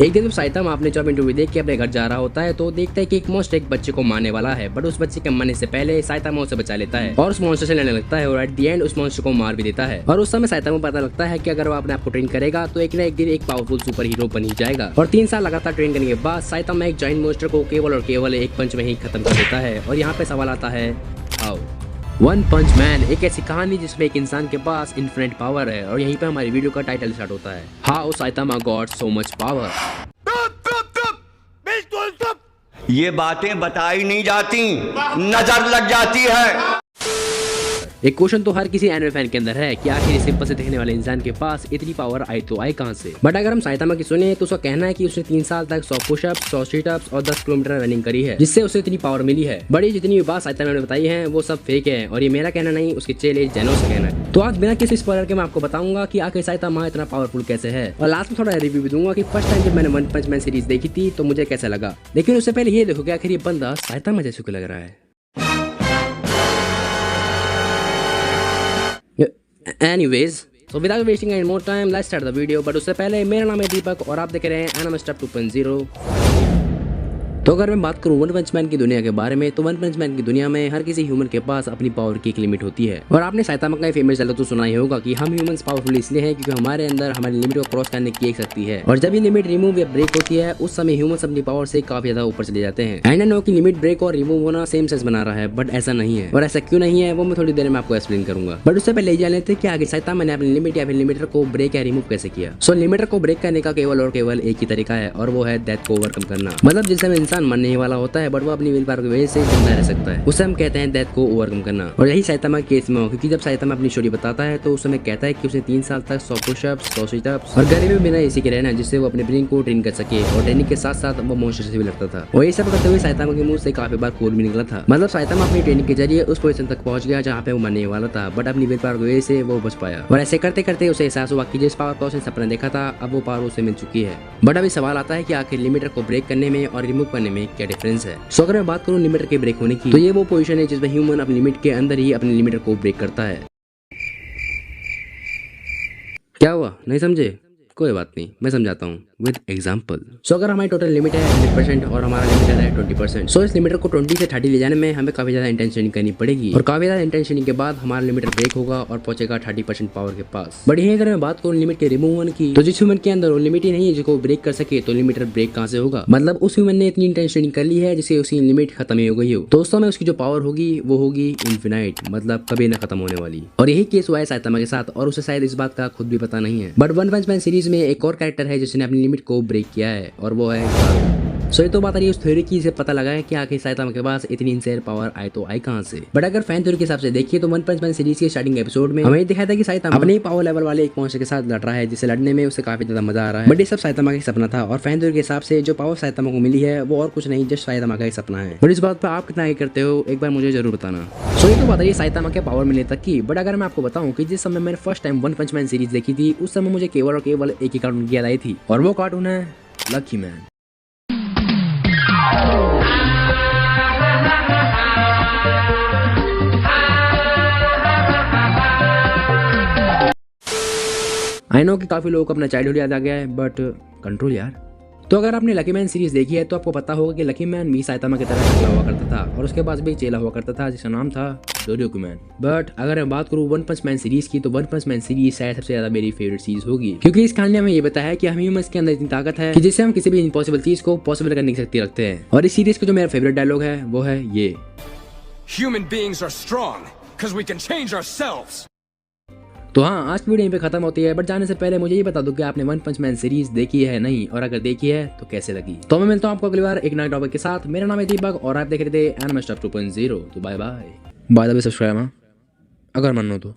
एक दिन जब साइतामा अपने जॉब इंटरव्यू देख के अपने घर जा रहा होता है तो देखता है कि एक मॉन्स्टर एक बच्चे को मारने वाला है, बट उस बच्चे के मरने से पहले साइतामा उसे बचा लेता है और उस मॉन्स्टर से लड़ने लगता है और एट द एंड उस मॉन्स्टर को मार भी देता है। और उस समय साइतामा को पता लगता है कि अगर वो अपने आप को ट्रेन करेगा तो एक ना एक दिन एक पावरफुल सुपर हीरो बन ही जाएगा। और 3 साल लगातार ट्रेन करने के बाद साइतामा एक जायंट मॉन्स्टर को केवल और केवल एक पंच में ही खत्म कर देता है। और यहाँ पे सवाल आता है, हाउ? वन पंच मैन एक ऐसी कहानी जिसमें एक इंसान के पास इन्फिनिट पावर है और यहीं पे हमारी वीडियो का टाइटल स्टार्ट होता है, how Saitama got so much power. ये बातें बताई नहीं जाती, नजर लग जाती है। एक क्वेश्चन तो हर किसी एनिमे फैन के अंदर है कि आखिर सिंपल से दिखने वाले इंसान के पास इतनी पावर आई तो आई कहां से। बट अगर हम साइतामा की सुने तो उसका कहना है कि उसने 3 साल तक 100 पुशअप्स, 100 सिटअप्स और 10 किलोमीटर रनिंग करी है, जिससे उसे इतनी पावर मिली है। बड़ी जितनी भी बात साइतामा ने बताई है वो सब फेक है और ये मेरा कहना नहीं, उसके चेले जेनो से कहना है। तो आज बिना किसी स्पॉइलर के मैं आपको बताऊंगा कि आखिर साइतामा इतना पावरफुल कैसे है और लास्ट में थोड़ा रिव्यू भी दूंगा कि फर्स्ट टाइम जब मैंने वन पंच मैन सीरीज देखी थी तो मुझे कैसा लगा। लेकिन उससे पहले ये देखो कि आखिर ये बंदा साइतामा जैसे क्यों लग रहा है। Anyways, so without wasting any more time, let's start the video. But उससे पहले मेरा नाम है दीपक और आप देख रहे हैं एनिमे स्टफ 2.0। तो अगर मैं बात करूं वन पंच मैन की दुनिया के बारे में तो वन पंच मैन की दुनिया में हर किसी ह्यूमन के पास अपनी पावर की एक लिमिट होती है। और आपने साइतामा का फेमस डायलॉग तो सुना ही होगा कि हम ह्यूमंस पावरफुल इसलिए हैं क्योंकि हमारे अंदर हमारी लिमिट को क्रॉस करने की एक शक्ति है और जब ये लिमिट रिमूव या ब्रेक होती है उस समय ह्यूमंस अपनी पावर से काफी ज्यादा ऊपर चले जाते हैं। एंड आई नो कि लिमिट ब्रेक और रिमूव होना सेम सेंस बना रहा है, बट ऐसा नहीं है। और ऐसा क्यों नहीं है वो मैं थोड़ी देर में आपको एक्सप्लेन करूंगा। बट उससे पहले जान लेते हैं कि आगे साइतामा ने अपनी लिमिट या फिर लिमिटर को ब्रेक या रिमूव कैसे किया। सो लिमिटर को ब्रेक करने का केवल और केवल एक ही तरीका है और वो है डेथ को ओवरकम करना। मतलब जिस समय इंसान मरने ही वाला होता है बट वो अपनी विल पावर की वजह से जिंदा रह सकता है, उसे हम कहते हैं डेथ को ओवरकम करना। और यही साइतामा के केस में हो, क्योंकि जब साइतामा अपनी स्टोरी बताता है तो उस समय कहता है कि उसने 3 साल तक 100 पुशअप्स, 100 सिटअप्स और घर में बिना एसी के रहना जिससे वो अपने ब्रेन को ट्रेन कर सके और ट्रेनिंग के साथ साथ वो मॉन्स्टर से भी लड़ता था। और ये सब करते हुए साइतामा के मुंह से काफी बार खून भी निकला था। मतलब साइतामा अपनी ट्रेनिंग के जरिए उस पोजीशन तक पहुंच गया जहाँ पे वो मरने वाला था, बट अपनी विल पावर की वजह से वो बच पाया। और ऐसे करते करते उसे एहसास हुआ कि जिस पावर का उसने सपना देखा था अब वो पावर उसे मिल चुकी है। बट अभी सवाल आता है कि आखिर लिमिटर को ब्रेक करने में और रिमूव करने में क्या डिफरेंस है। सो अगर मैं बात करूँ लिमिटर के ब्रेक होने की तो ये वो पोजीशन है जिसमें ह्यूमन अपनी लिमिट के अंदर ही अपने लिमिटर को ब्रेक करता है। क्या हुआ, नहीं समझे? कोई बात नहीं, मैं समझाता हूँ विद एग्जाम्पल। सो अगर हमारी टोटल लिमिट है 100% और हमारा लिमिटर है 20%, सो इस लिमिटर को 20 से 30 ले जाने में हमें काफी ज्यादा इंटेंशनिंग करनी पड़ेगी और काफी ज्यादा इंटेंशनिंग के बाद हमारा लिमिटर ब्रेक होगा और पहुंचेगा 30% पावर के पास। बट यही अगर मैं बात करूँ लिमिट के रिमूव होने की तो जिस ह्यूमन के अंदर वो लिमिट ही नहीं है जिसको ब्रेक कर सके तो लिमिटर ब्रेक कहाँ से होगा। मतलब उस ह्यूमन ने इतनी इंटेंशनिंग कर ली है जिससे उसकी लिमिट खत्म ही हो गई हो, तो उस समय उसकी जो पावर होगी वो होगी इन्फिनाइट, मतलब कभी ना खत्म होने वाली। और यही केस हुआ है साइतामा के साथ और उसे शायद इस बात का खुद भी पता नहीं है। But one punch man series में एक और कैरेक्टर है जिसने अपनी लिमिट को ब्रेक किया है और वो है गारो। सो ये तो बात आ रही है उस थ्योरी की, से पता लगा है कि आखिर साइतामा के पास इतनी इंसेयर पावर आई तो आई कहां से। बट अगर फैन थ्योरी के हिसाब से देखिए तो वन पंच मैन सीरीज के स्टार्टिंग एपिसोड में हमें दिखाया था कि साइतामा अपने पावर लेवल वाले एक मॉन्स्टर के साथ लड़ रहा है जिसे लड़ने में उसे काफी ज्यादा मजा आ रहा है। बट ये सब साइतामा का सपना था और फैन थ्योरी के हिसाब से जो पावर साइतामा को मिली है वो और कुछ नहीं, जस्ट साइतामा का ही सपना है। और इस बात पर आप कितना करते हो एक बार मुझे जरूर बताना। सो ये तो बात रही साइतामा के पावर मिलने तक की। बट अगर मैं आपको बताऊं कि जिस समय मैंने first time one punch man series देखी थी उस समय मुझे केवल और केवल एक ही कार्टून की याद आई थी और वो कार्टून है लकी मैन। आई नो कि काफी लोगों को अपना चाइल्डहुड याद आ गया है, बट कंट्रोल यार। तो अगर आपने लकी मैन सीरीज देखी है तो आपको पता होगा कि लकी मैन भी साइतामा की तरह टकला हुआ करता था और उसके पास भी एक चेला हुआ करता था जिसका नाम था डोरेकुमैन। बट अगर मैं बात करूँ वन पंच मैन सीरीज की तो वन पंच मैन सीरीज शायद सबसे ज्यादा मेरी फेवरेट सीरीज होगी, क्योंकि इस कहानी में ये बताया है कि हम ह्यूमंस के अंदर इतनी ताकत है कि जिससे हम किसी भी इम्पॉसिबल चीज को पॉसिबल करने की शक्ति रखते हैं। और इस सीरीज का जो मेरा फेवरेट डायलॉग है वो है ये, Human beings are strong because we can change ourselves. तो हाँ, आज की वीडियो यहीं पे खत्म होती है। बट जाने से पहले मुझे ये बता दो कि आपने वन पंच मैन सीरीज देखी है नहीं, और अगर देखी है तो कैसे लगी। तो मैं मिलता हूँ आपको अगली बार एक नए टॉपिक के साथ। मेरा नाम है दीपक और आप देख रहे थे एनिमे स्टफ 2.0। तो bye bye. By the way subscribe अगर मानो तो।